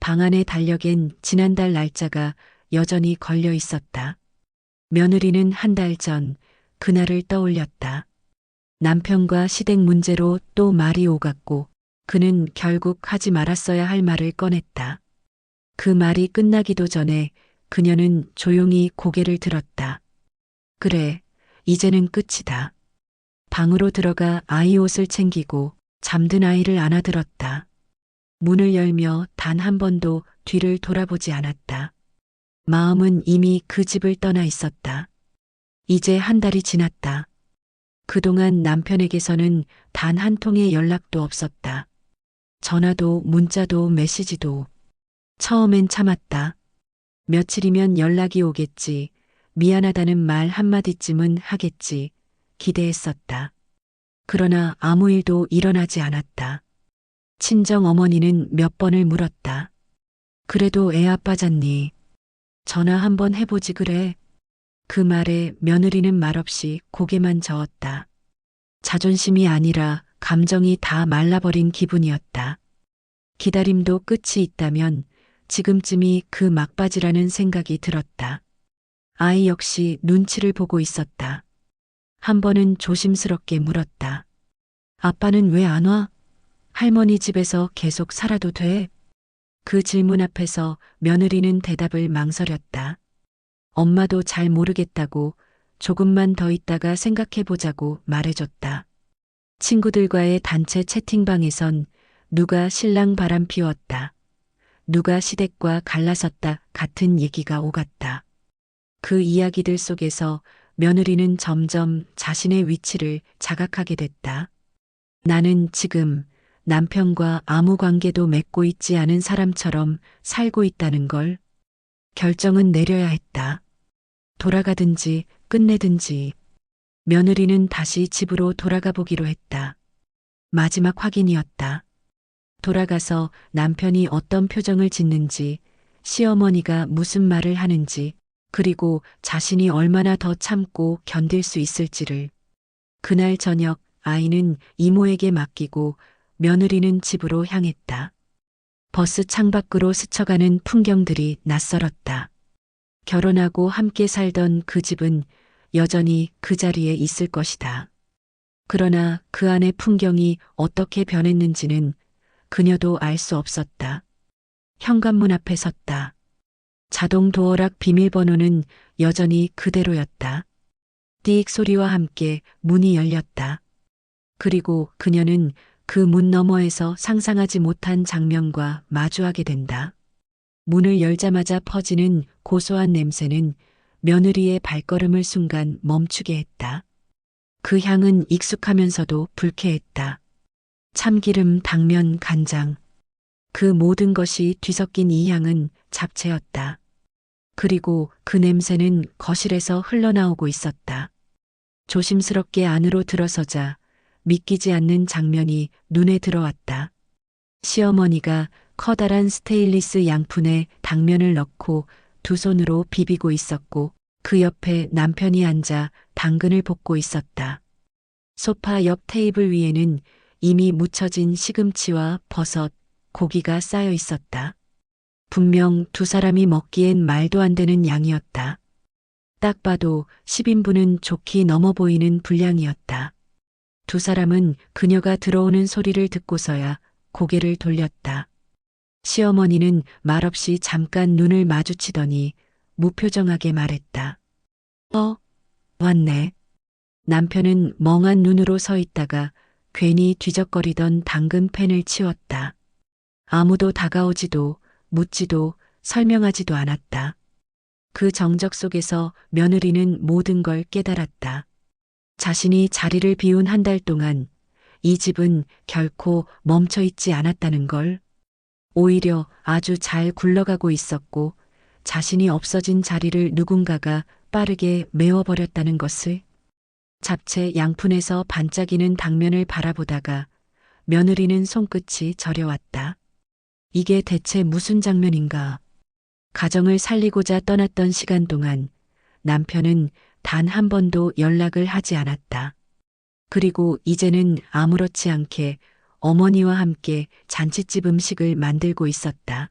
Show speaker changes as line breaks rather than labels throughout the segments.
방 안의 달력엔 지난달 날짜가 여전히 걸려 있었다. 며느리는 한 달 전 그날을 떠올렸다. 남편과 시댁 문제로 또 말이 오갔고 그는 결국 하지 말았어야 할 말을 꺼냈다. 그 말이 끝나기도 전에 그녀는 조용히 고개를 들었다. 그래, 이제는 끝이다. 방으로 들어가 아이 옷을 챙기고 잠든 아이를 안아들었다. 문을 열며 단 한 번도 뒤를 돌아보지 않았다. 마음은 이미 그 집을 떠나 있었다. 이제 한 달이 지났다. 그동안 남편에게서는 단 한 통의 연락도 없었다. 전화도 문자도 메시지도. 처음엔 참았다. 며칠이면 연락이 오겠지. 미안하다는 말 한마디쯤은 하겠지. 기대했었다. 그러나 아무 일도 일어나지 않았다. 친정 어머니는 몇 번을 물었다. 그래도 애 아빠잖니. 전화 한번 해보지 그래. 그 말에 며느리는 말없이 고개만 저었다. 자존심이 아니라 감정이 다 말라버린 기분이었다. 기다림도 끝이 있다면 지금쯤이 그 막바지라는 생각이 들었다. 아이 역시 눈치를 보고 있었다. 한 번은 조심스럽게 물었다. 아빠는 왜 안 와? 할머니 집에서 계속 살아도 돼? 그 질문 앞에서 며느리는 대답을 망설였다. 엄마도 잘 모르겠다고 조금만 더 있다가 생각해보자고 말해줬다. 친구들과의 단체 채팅방에선 누가 신랑 바람 피웠다. 누가 시댁과 갈라섰다 같은 얘기가 오갔다. 그 이야기들 속에서 며느리는 점점 자신의 위치를 자각하게 됐다. 나는 지금 남편과 아무 관계도 맺고 있지 않은 사람처럼 살고 있다는 걸 결정은 내려야 했다. 돌아가든지 끝내든지. 며느리는 다시 집으로 돌아가 보기로 했다. 마지막 확인이었다. 돌아가서 남편이 어떤 표정을 짓는지, 시어머니가 무슨 말을 하는지, 그리고 자신이 얼마나 더 참고 견딜 수 있을지를. 그날 저녁 아이는 이모에게 맡기고 며느리는 집으로 향했다. 버스 창밖으로 스쳐가는 풍경들이 낯설었다. 결혼하고 함께 살던 그 집은 여전히 그 자리에 있을 것이다. 그러나 그 안의 풍경이 어떻게 변했는지는 그녀도 알 수 없었다. 현관문 앞에 섰다. 자동 도어락 비밀번호는 여전히 그대로였다. 띡 소리와 함께 문이 열렸다. 그리고 그녀는 그 문 너머에서 상상하지 못한 장면과 마주하게 된다. 문을 열자마자 퍼지는 고소한 냄새는 며느리의 발걸음을 순간 멈추게 했다. 그 향은 익숙하면서도 불쾌했다. 참기름, 당면, 간장. 그 모든 것이 뒤섞인 이 향은 잡채였다. 그리고 그 냄새는 거실에서 흘러나오고 있었다. 조심스럽게 안으로 들어서자 믿기지 않는 장면이 눈에 들어왔다. 시어머니가 커다란 스테인리스 양푼에 당면을 넣고 두 손으로 비비고 있었고 그 옆에 남편이 앉아 당근을 볶고 있었다. 소파 옆 테이블 위에는 이미 무쳐진 시금치와 버섯, 고기가 쌓여 있었다. 분명 두 사람이 먹기엔 말도 안 되는 양이었다. 딱 봐도 10인분은 좋게 넘어 보이는 분량이었다. 두 사람은 그녀가 들어오는 소리를 듣고서야 고개를 돌렸다. 시어머니는 말없이 잠깐 눈을 마주치더니 무표정하게 말했다. 왔네. 남편은 멍한 눈으로 서 있다가 괜히 뒤적거리던 당근팬을 치웠다. 아무도 다가오지도 묻지도 설명하지도 않았다. 그 정적 속에서 며느리는 모든 걸 깨달았다. 자신이 자리를 비운 한 달 동안 이 집은 결코 멈춰 있지 않았다는 걸. 오히려 아주 잘 굴러가고 있었고 자신이 없어진 자리를 누군가가 빠르게 메워버렸다는 것을. 잡채 양푼에서 반짝이는 당면을 바라보다가 며느리는 손끝이 저려왔다. 이게 대체 무슨 장면인가? 가정을 살리고자 떠났던 시간 동안 남편은 단 한 번도 연락을 하지 않았다. 그리고 이제는 아무렇지 않게 어머니와 함께 잔칫집 음식을 만들고 있었다.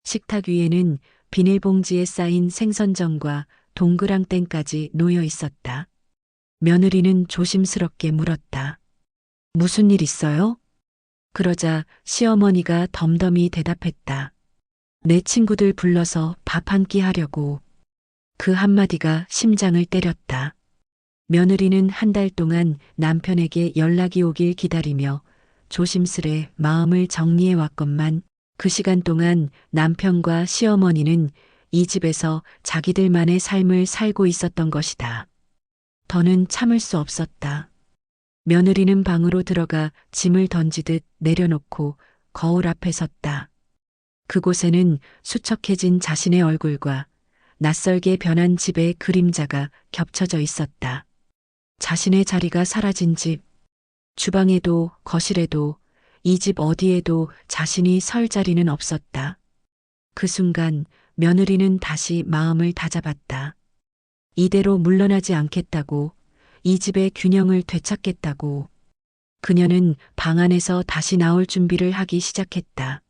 식탁 위에는 비닐봉지에 쌓인 생선정과 동그랑땡까지 놓여 있었다. 며느리는 조심스럽게 물었다. 무슨 일 있어요? 그러자 시어머니가 덤덤히 대답했다. 내 친구들 불러서 밥 한 끼 하려고. 그 한마디가 심장을 때렸다. 며느리는 한 달 동안 남편에게 연락이 오길 기다리며 조심스레 마음을 정리해 왔건만 그 시간 동안 남편과 시어머니는 이 집에서 자기들만의 삶을 살고 있었던 것이다. 더는 참을 수 없었다. 며느리는 방으로 들어가 짐을 던지듯 내려놓고 거울 앞에 섰다. 그곳에는 수척해진 자신의 얼굴과 낯설게 변한 집의 그림자가 겹쳐져 있었다. 자신의 자리가 사라진 집, 주방에도 거실에도 이 집 어디에도 자신이 설 자리는 없었다. 그 순간 며느리는 다시 마음을 다잡았다. 이대로 물러나지 않겠다고, 이 집의 균형을 되찾겠다고. 그녀는 방 안에서 다시 나올 준비를 하기 시작했다.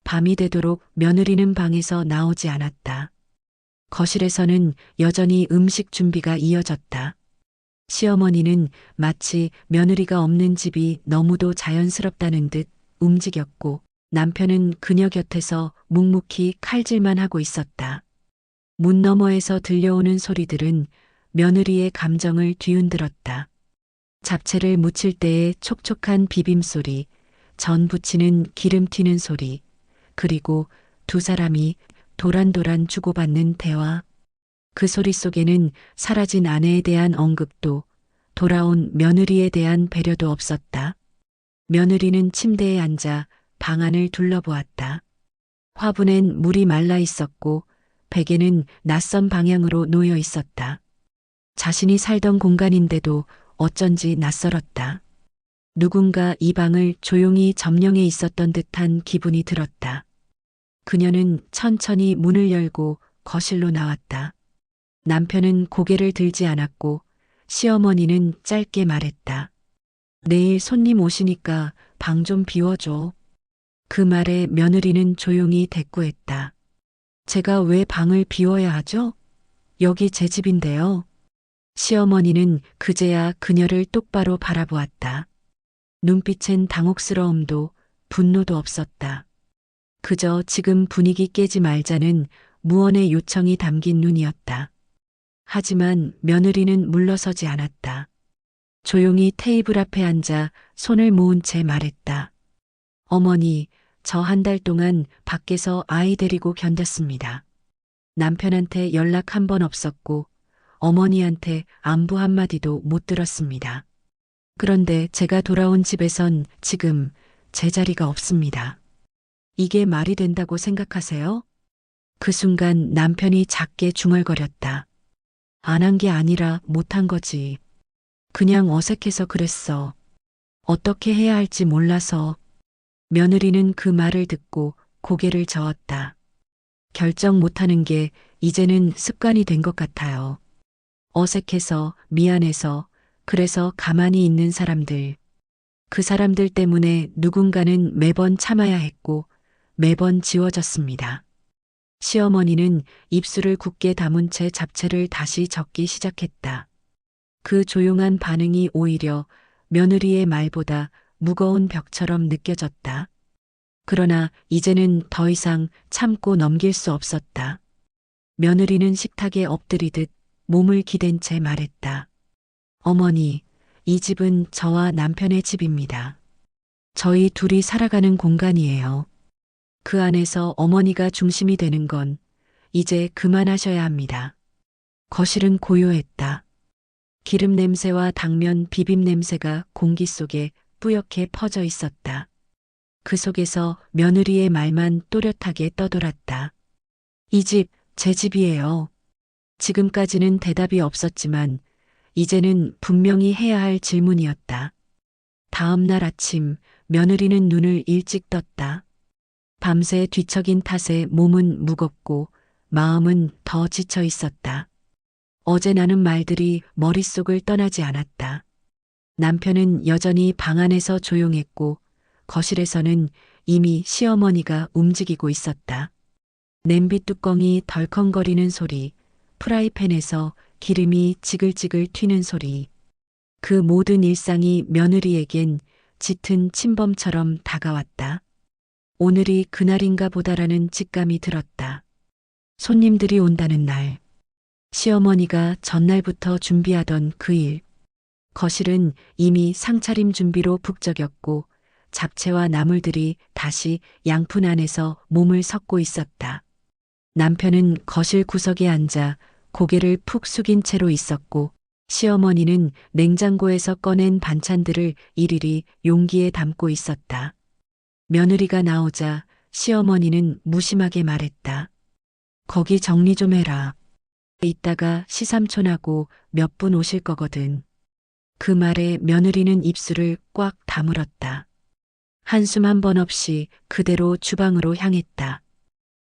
밤이 되도록 며느리는 방에서 나오지 않았다. 거실에서는 여전히 음식 준비가 이어졌다. 시어머니는 마치 며느리가 없는 집이 너무도 자연스럽다는 듯 움직였고 남편은 그녀 곁에서 묵묵히 칼질만 하고 있었다. 문 너머에서 들려오는 소리들은 며느리의 감정을 뒤흔들었다. 잡채를 무칠 때의 촉촉한 비빔 소리, 전 부치는 기름 튀는 소리, 그리고 두 사람이 도란도란 주고받는 대화. 그 소리 속에는 사라진 아내에 대한 언급도 돌아온 며느리에 대한 배려도 없었다. 며느리는 침대에 앉아 방 안을 둘러보았다. 화분엔 물이 말라 있었고 베개는 낯선 방향으로 놓여 있었다. 자신이 살던 공간인데도 어쩐지 낯설었다. 누군가 이 방을 조용히 점령해 있었던 듯한 기분이 들었다. 그녀는 천천히 문을 열고 거실로 나왔다. 남편은 고개를 들지 않았고 시어머니는 짧게 말했다. 내일 손님 오시니까 방 좀 비워줘. 그 말에 며느리는 조용히 대꾸했다. 제가 왜 방을 비워야 하죠? 여기 제 집인데요. 시어머니는 그제야 그녀를 똑바로 바라보았다. 눈빛엔 당혹스러움도 분노도 없었다. 그저 지금 분위기 깨지 말자는 무언의 요청이 담긴 눈이었다. 하지만 며느리는 물러서지 않았다. 조용히 테이블 앞에 앉아 손을 모은 채 말했다. 어머니, 저 한 달 동안 밖에서 아이 데리고 견뎠습니다. 남편한테 연락 한 번 없었고 어머니한테 안부 한마디도 못 들었습니다. 그런데 제가 돌아온 집에선 지금 제 자리가 없습니다. 이게 말이 된다고 생각하세요? 그 순간 남편이 작게 중얼거렸다. 안 한 게 아니라 못한 거지. 그냥 어색해서 그랬어. 어떻게 해야 할지 몰라서. 며느리는 그 말을 듣고 고개를 저었다. 결정 못하는 게 이제는 습관이 된 것 같아요. 어색해서, 미안해서, 그래서 가만히 있는 사람들. 그 사람들 때문에 누군가는 매번 참아야 했고 매번 지워졌습니다. 시어머니는 입술을 굳게 다문 채 잡채를 다시 적기 시작했다. 그 조용한 반응이 오히려 며느리의 말보다 무거운 벽처럼 느껴졌다. 그러나 이제는 더 이상 참고 넘길 수 없었다. 며느리는 식탁에 엎드리듯 몸을 기댄 채 말했다. 어머니, 이 집은 저와 남편의 집입니다. 저희 둘이 살아가는 공간이에요. 그 안에서 어머니가 중심이 되는 건 이제 그만하셔야 합니다. 거실은 고요했다. 기름 냄새와 당면 비빔 냄새가 공기 속에 뿌옇게 퍼져 있었다. 그 속에서 며느리의 말만 또렷하게 떠돌았다. 이 집, 제 집이에요. 지금까지는 대답이 없었지만 이제는 분명히 해야 할 질문이었다. 다음 날 아침 며느리는 눈을 일찍 떴다. 밤새 뒤척인 탓에 몸은 무겁고 마음은 더 지쳐 있었다. 어제 나눈 말들이 머릿속을 떠나지 않았다. 남편은 여전히 방 안에서 조용했고 거실에서는 이미 시어머니가 움직이고 있었다. 냄비 뚜껑이 덜컹거리는 소리, 프라이팬에서 기름이 지글지글 튀는 소리. 그 모든 일상이 며느리에겐 짙은 침범처럼 다가왔다. 오늘이 그날인가 보다라는 직감이 들었다. 손님들이 온다는 날. 시어머니가 전날부터 준비하던 그 일. 거실은 이미 상차림 준비로 북적였고 잡채와 나물들이 다시 양푼 안에서 몸을 섞고 있었다. 남편은 거실 구석에 앉아 고개를 푹 숙인 채로 있었고 시어머니는 냉장고에서 꺼낸 반찬들을 일일이 용기에 담고 있었다. 며느리가 나오자 시어머니는 무심하게 말했다. 거기 정리 좀 해라. 이따가 시삼촌하고 몇 분 오실 거거든. 그 말에 며느리는 입술을 꽉 다물었다. 한숨 한 번 없이 그대로 주방으로 향했다.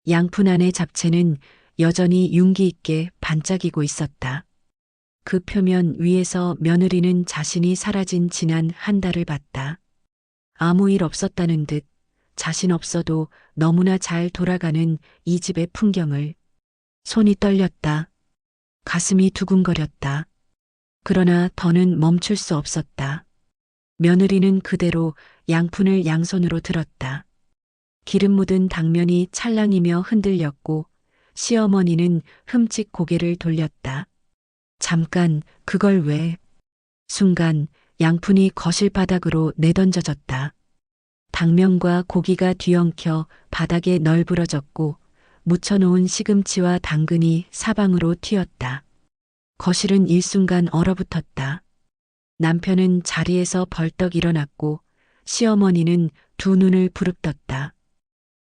양푼 안의 잡채는 여전히 윤기 있게 반짝이고 있었다. 그 표면 위에서 며느리는 자신이 사라진 지난 한 달을 봤다. 아무 일 없었다는 듯 자신 없어도 너무나 잘 돌아가는 이 집의 풍경을. 손이 떨렸다. 가슴이 두근거렸다. 그러나 더는 멈출 수 없었다. 며느리는 그대로 양푼을 양손으로 들었다. 기름 묻은 당면이 찰랑이며 흔들렸고 시어머니는 흠칫 고개를 돌렸다. 잠깐, 그걸 왜? 순간 양푼이 거실 바닥으로 내던져졌다. 당면과 고기가 뒤엉켜 바닥에 널브러졌고 묻혀놓은 시금치와 당근이 사방으로 튀었다. 거실은 일순간 얼어붙었다. 남편은 자리에서 벌떡 일어났고 시어머니는 두 눈을 부릅떴다.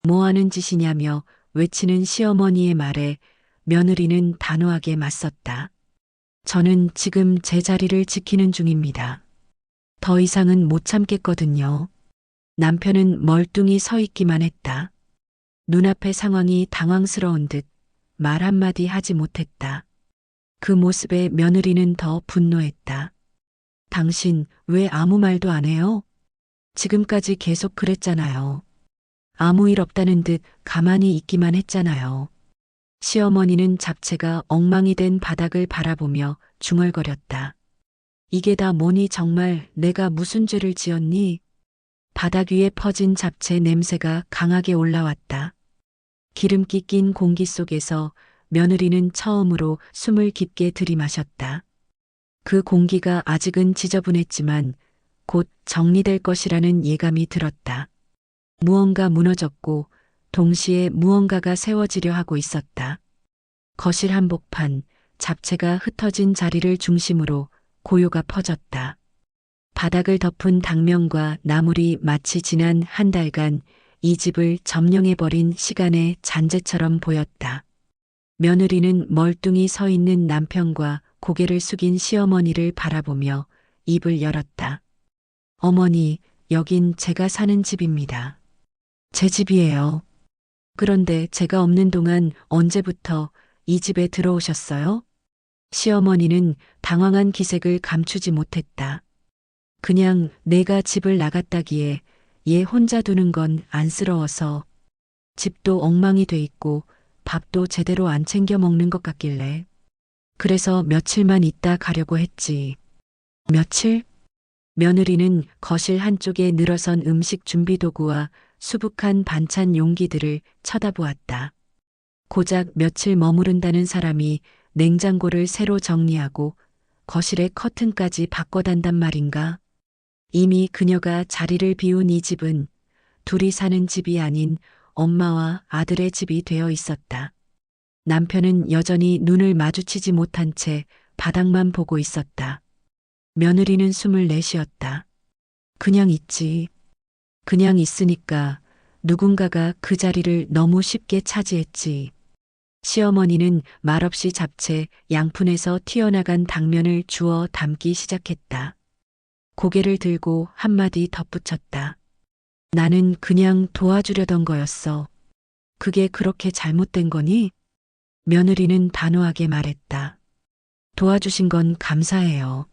뭐 하는 짓이냐며 외치는 시어머니의 말에 며느리는 단호하게 맞섰다. 저는 지금 제 자리를 지키는 중입니다. 더 이상은 못 참겠거든요. 남편은 멀뚱히 서 있기만 했다. 눈앞의 상황이 당황스러운 듯 말 한마디 하지 못했다. 그 모습에 며느리는 더 분노했다. 당신 왜 아무 말도 안 해요? 지금까지 계속 그랬잖아요. 아무 일 없다는 듯 가만히 있기만 했잖아요. 시어머니는 잡채가 엉망이 된 바닥을 바라보며 중얼거렸다. 이게 다 뭐니 정말 내가 무슨 죄를 지었니? 바닥 위에 퍼진 잡채 냄새가 강하게 올라왔다. 기름기 낀 공기 속에서 며느리는 처음으로 숨을 깊게 들이마셨다. 그 공기가 아직은 지저분했지만 곧 정리될 것이라는 예감이 들었다. 무언가 무너졌고 동시에 무언가가 세워지려 하고 있었다. 거실 한복판, 잡채가 흩어진 자리를 중심으로 고요가 퍼졌다. 바닥을 덮은 당면과 나물이 마치 지난 한 달간 이 집을 점령해버린 시간의 잔재처럼 보였다. 며느리는 멀뚱히 서 있는 남편과 고개를 숙인 시어머니를 바라보며 입을 열었다. 어머니, 여긴 제가 사는 집입니다. 제 집이에요. 그런데 제가 없는 동안 언제부터 이 집에 들어오셨어요? 시어머니는 당황한 기색을 감추지 못했다. 그냥 내가 집을 나갔다기에 얘 혼자 두는 건 안쓰러워서. 집도 엉망이 돼 있고 밥도 제대로 안 챙겨 먹는 것 같길래. 그래서 며칠만 있다 가려고 했지. 며칠? 며느리는 거실 한쪽에 늘어선 음식 준비 도구와 수북한 반찬 용기들을 쳐다보았다. 고작 며칠 머무른다는 사람이 냉장고를 새로 정리하고 거실의 커튼까지 바꿔단단 말인가? 이미 그녀가 자리를 비운 이 집은 둘이 사는 집이 아닌 엄마와 아들의 집이 되어 있었다. 남편은 여전히 눈을 마주치지 못한 채 바닥만 보고 있었다. 며느리는 숨을 내쉬었다. 그냥 있지. 그냥 있으니까 누군가가 그 자리를 너무 쉽게 차지했지. 시어머니는 말없이 잡채 양푼에서 튀어나간 당면을 주워 담기 시작했다. 고개를 들고 한마디 덧붙였다. 나는 그냥 도와주려던 거였어. 그게 그렇게 잘못된 거니? 며느리는 단호하게 말했다. 도와주신 건 감사해요.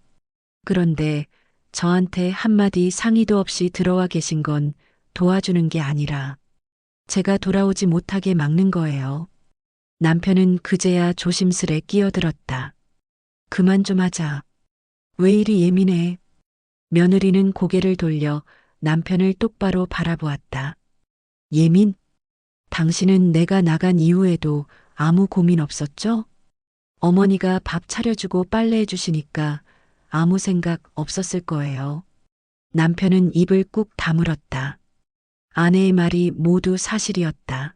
그런데 저한테 한마디 상의도 없이 들어와 계신 건 도와주는 게 아니라 제가 돌아오지 못하게 막는 거예요. 남편은 그제야 조심스레 끼어들었다. 그만 좀 하자. 왜 이리 예민해? 며느리는 고개를 돌려 남편을 똑바로 바라보았다. 예민? 당신은 내가 나간 이후에도 아무 고민 없었죠? 어머니가 밥 차려주고 빨래해 주시니까 아무 생각 없었을 거예요. 남편은 입을 꾹 다물었다. 아내의 말이 모두 사실이었다.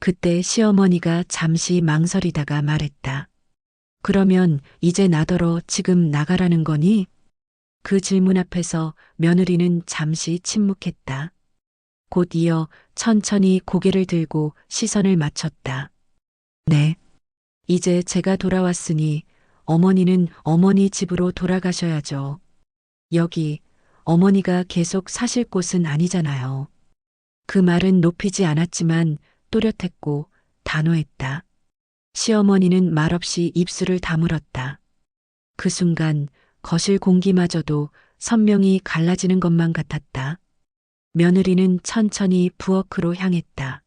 그때 시어머니가 잠시 망설이다가 말했다. 그러면 이제 나더러 지금 나가라는 거니? 그 질문 앞에서 며느리는 잠시 침묵했다. 곧 이어 천천히 고개를 들고 시선을 맞췄다. 네. 이제 제가 돌아왔으니 어머니는 어머니 집으로 돌아가셔야죠. 여기 어머니가 계속 사실 곳은 아니잖아요. 그 말은 높이지 않았지만 또렷했고 단호했다. 시어머니는 말없이 입술을 다물었다. 그 순간 거실 공기마저도 선명히 갈라지는 것만 같았다. 며느리는 천천히 부엌으로 향했다.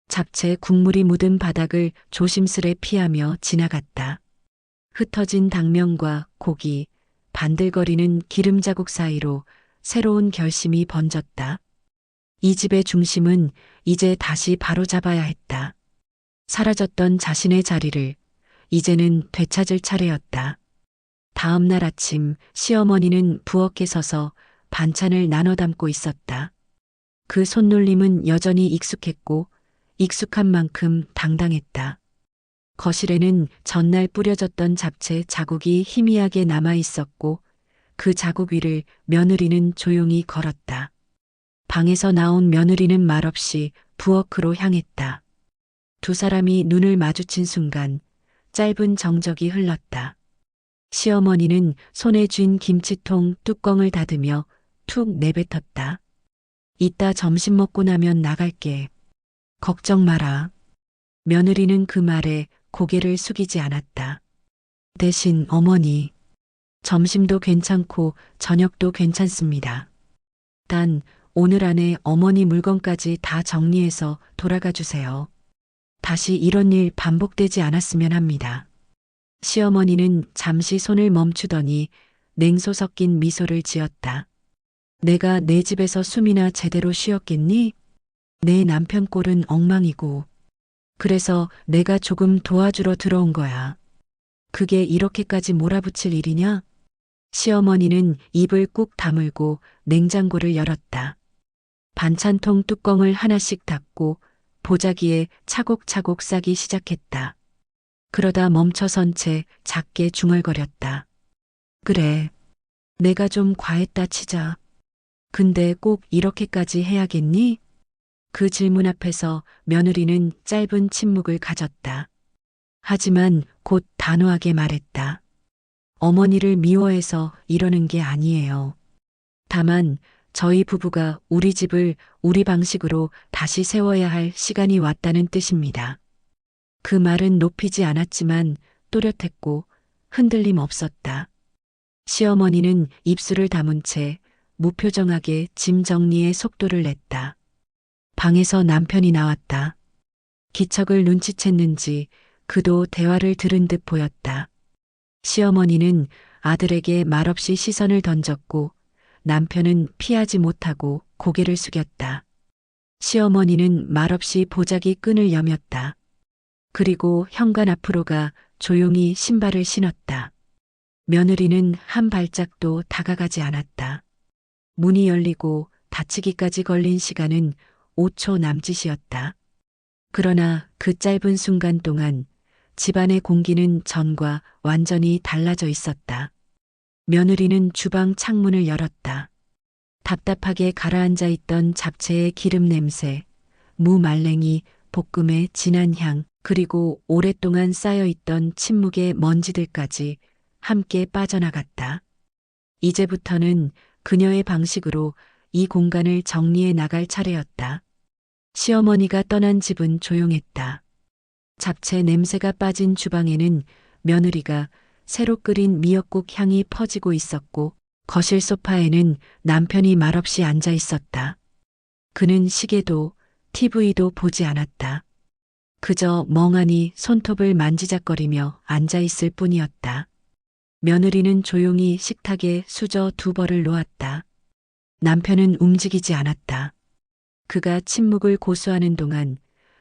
잡채 국물이 묻은 바닥을 조심스레 피하며 지나갔다. 흩어진 당면과 고기, 반들거리는 기름 자국 사이로 새로운 결심이 번졌다. 이 집의 중심은 이제 다시 바로잡아야 했다. 사라졌던 자신의 자리를 이제는 되찾을 차례였다. 다음 날 아침 시어머니는 부엌에 서서 반찬을 나눠 담고 있었다. 그 손놀림은 여전히 익숙했고 익숙한 만큼 당당했다. 거실에는 전날 뿌려졌던 잡채 자국이 희미하게 남아 있었고 그 자국 위를 며느리는 조용히 걸었다. 방에서 나온 며느리는 말없이 부엌으로 향했다. 두 사람이 눈을 마주친 순간 짧은 정적이 흘렀다. 시어머니는 손에 쥔 김치통 뚜껑을 닫으며 툭 내뱉었다. 이따 점심 먹고 나면 나갈게. 걱정 마라. 며느리는 그 말에 고개를 숙이지 않았다. 대신 어머니, 점심도 괜찮고 저녁도 괜찮습니다. 단 오늘 안에 어머니 물건까지 다 정리해서 돌아가 주세요. 다시 이런 일 반복되지 않았으면 합니다. 시어머니는 잠시 손을 멈추더니 냉소 섞인 미소를 지었다. 내가 내 집에서 숨이나 제대로 쉬었겠니? 내 남편 꼴은 엉망이고. 그래서 내가 조금 도와주러 들어온 거야. 그게 이렇게까지 몰아붙일 일이냐? 시어머니는 입을 꾹 다물고 냉장고를 열었다. 반찬통 뚜껑을 하나씩 닫고 보자기에 차곡차곡 싸기 시작했다. 그러다 멈춰선 채 작게 중얼거렸다. 그래, 내가 좀 과했다 치자. 근데 꼭 이렇게까지 해야겠니? 그 질문 앞에서 며느리는 짧은 침묵을 가졌다. 하지만 곧 단호하게 말했다. 어머니를 미워해서 이러는 게 아니에요. 다만 저희 부부가 우리 집을 우리 방식으로 다시 세워야 할 시간이 왔다는 뜻입니다. 그 말은 높이지 않았지만 또렷했고 흔들림 없었다. 시어머니는 입술을 다문 채 무표정하게 짐 정리의 속도를 냈다. 방에서 남편이 나왔다. 기척을 눈치챘는지 그도 대화를 들은 듯 보였다. 시어머니는 아들에게 말없이 시선을 던졌고 남편은 피하지 못하고 고개를 숙였다. 시어머니는 말없이 보자기 끈을 여몄다. 그리고 현관 앞으로 가 조용히 신발을 신었다. 며느리는 한 발짝도 다가가지 않았다. 문이 열리고 닫히기까지 걸린 시간은 5초 남짓이었다. 그러나 그 짧은 순간 동안 집안의 공기는 전과 완전히 달라져 있었다. 며느리는 주방 창문을 열었다. 답답하게 가라앉아 있던 잡채의 기름 냄새, 무말랭이, 볶음의 진한 향, 그리고 오랫동안 쌓여있던 침묵의 먼지들까지 함께 빠져나갔다. 이제부터는 그녀의 방식으로 이 공간을 정리해 나갈 차례였다. 시어머니가 떠난 집은 조용했다. 잡채 냄새가 빠진 주방에는 며느리가 새로 끓인 미역국 향이 퍼지고 있었고 거실 소파에는 남편이 말없이 앉아 있었다. 그는 시계도 TV도 보지 않았다. 그저 멍하니 손톱을 만지작거리며 앉아있을 뿐이었다. 며느리는 조용히 식탁에 수저 2벌을 놓았다. 남편은 움직이지 않았다. 그가 침묵을 고수하는 동안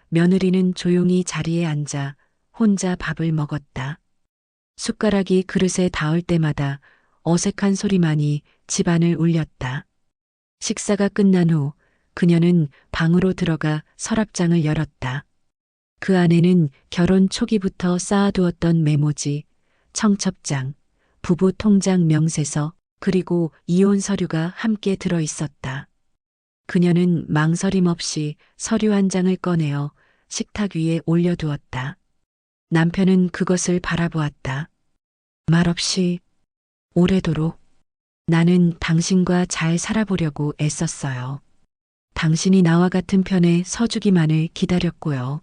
며느리는 조용히 자리에 앉아 혼자 밥을 먹었다. 숟가락이 그릇에 닿을 때마다 어색한 소리만이 집안을 울렸다. 식사가 끝난 후 그녀는 방으로 들어가 서랍장을 열었다. 그 안에는 결혼 초기부터 쌓아두었던 메모지, 청첩장, 부부 통장 명세서, 그리고 이혼 서류가 함께 들어 있었다. 그녀는 망설임 없이 서류 한 장을 꺼내어 식탁 위에 올려두었다. 남편은 그것을 바라보았다. 말없이 오래도록 나는 당신과 잘 살아보려고 애썼어요. 당신이 나와 같은 편에 서주기만을 기다렸고요.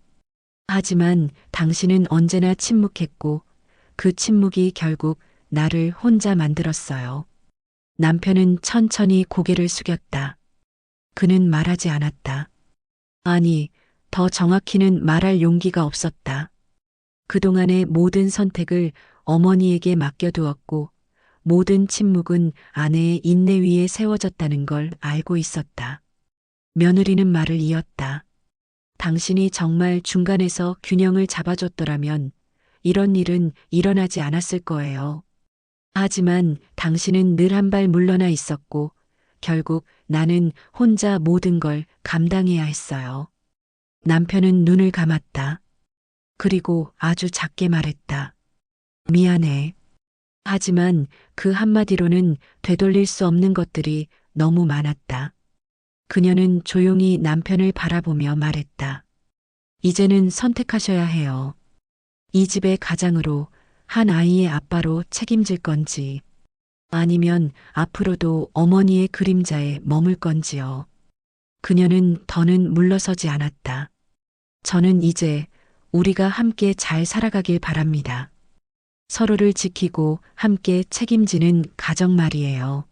하지만 당신은 언제나 침묵했고 그 침묵이 결국 나를 혼자 만들었어요. 남편은 천천히 고개를 숙였다. 그는 말하지 않았다. 아니, 더 정확히는 말할 용기가 없었다. 그동안의 모든 선택을 어머니에게 맡겨두었고 모든 침묵은 아내의 인내 위에 세워졌다는 걸 알고 있었다. 며느리는 말을 이었다. 당신이 정말 중간에서 균형을 잡아줬더라면 이런 일은 일어나지 않았을 거예요. 하지만 당신은 늘 한 발 물러나 있었고 결국 나는 혼자 모든 걸 감당해야 했어요. 남편은 눈을 감았다. 그리고 아주 작게 말했다. 미안해. 하지만 그 한마디로는 되돌릴 수 없는 것들이 너무 많았다. 그녀는 조용히 남편을 바라보며 말했다. 이제는 선택하셔야 해요. 이 집의 가장으로 한 아이의 아빠로 책임질 건지 아니면 앞으로도 어머니의 그림자에 머물 건지요. 그녀는 더는 물러서지 않았다. 저는 이제 우리가 함께 잘 살아가길 바랍니다. 서로를 지키고 함께 책임지는 가정 말이에요.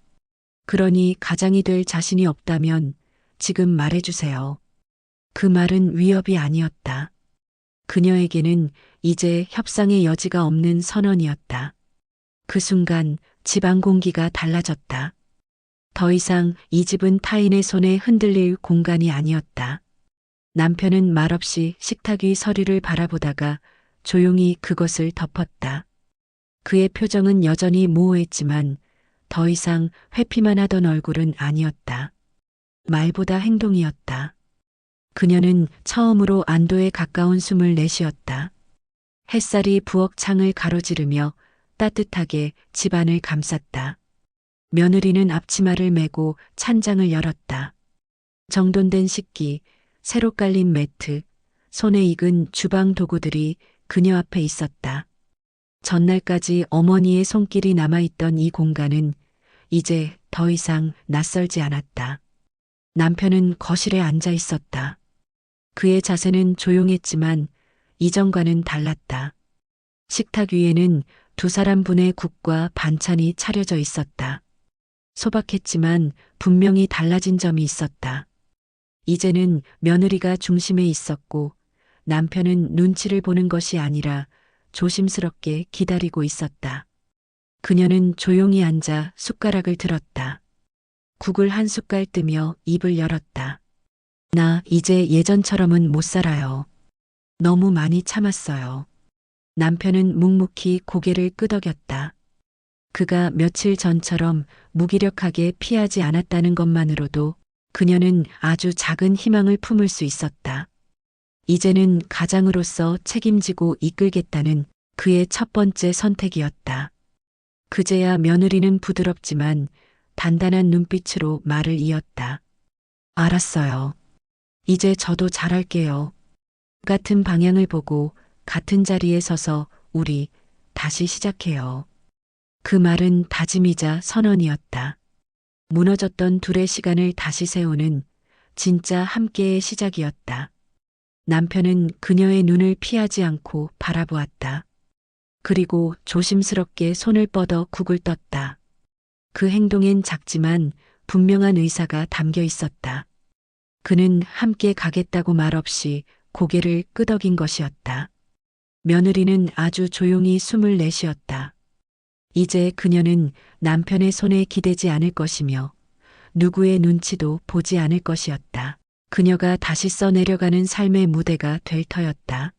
그러니 가장이 될 자신이 없다면 지금 말해주세요. 그 말은 위협이 아니었다. 그녀에게는 이제 협상의 여지가 없는 선언이었다. 그 순간 집안 공기가 달라졌다. 더 이상 이 집은 타인의 손에 흔들릴 공간이 아니었다. 남편은 말없이 식탁 위 서류를 바라보다가 조용히 그것을 덮었다. 그의 표정은 여전히 모호했지만 더 이상 회피만 하던 얼굴은 아니었다. 말보다 행동이었다. 그녀는 처음으로 안도에 가까운 숨을 내쉬었다. 햇살이 부엌 창을 가로지르며 따뜻하게 집안을 감쌌다. 며느리는 앞치마를 메고 찬장을 열었다. 정돈된 식기, 새로 깔린 매트, 손에 익은 주방 도구들이 그녀 앞에 있었다. 전날까지 어머니의 손길이 남아있던 이 공간은 이제 더 이상 낯설지 않았다. 남편은 거실에 앉아 있었다. 그의 자세는 조용했지만 이전과는 달랐다. 식탁 위에는 2사람분의 국과 반찬이 차려져 있었다. 소박했지만 분명히 달라진 점이 있었다. 이제는 며느리가 중심에 있었고 남편은 눈치를 보는 것이 아니라 조심스럽게 기다리고 있었다. 그녀는 조용히 앉아 숟가락을 들었다. 국을 한 숟갈 뜨며 입을 열었다. 나 이제 예전처럼은 못 살아요. 너무 많이 참았어요. 남편은 묵묵히 고개를 끄덕였다. 그가 며칠 전처럼 무기력하게 피하지 않았다는 것만으로도 그녀는 아주 작은 희망을 품을 수 있었다. 이제는 가장으로서 책임지고 이끌겠다는 그의 첫 번째 선택이었다. 그제야 며느리는 부드럽지만 단단한 눈빛으로 말을 이었다. 알았어요. 이제 저도 잘할게요. 같은 방향을 보고 같은 자리에 서서 우리 다시 시작해요. 그 말은 다짐이자 선언이었다. 무너졌던 둘의 시간을 다시 세우는 진짜 함께의 시작이었다. 남편은 그녀의 눈을 피하지 않고 바라보았다. 그리고 조심스럽게 손을 뻗어 국을 떴다. 그 행동엔 작지만 분명한 의사가 담겨 있었다. 그는 함께 가겠다고 말없이 고개를 끄덕인 것이었다. 며느리는 아주 조용히 숨을 내쉬었다. 이제 그녀는 남편의 손에 기대지 않을 것이며 누구의 눈치도 보지 않을 것이었다. 그녀가 다시 써내려가는 삶의 무대가 될 터였다.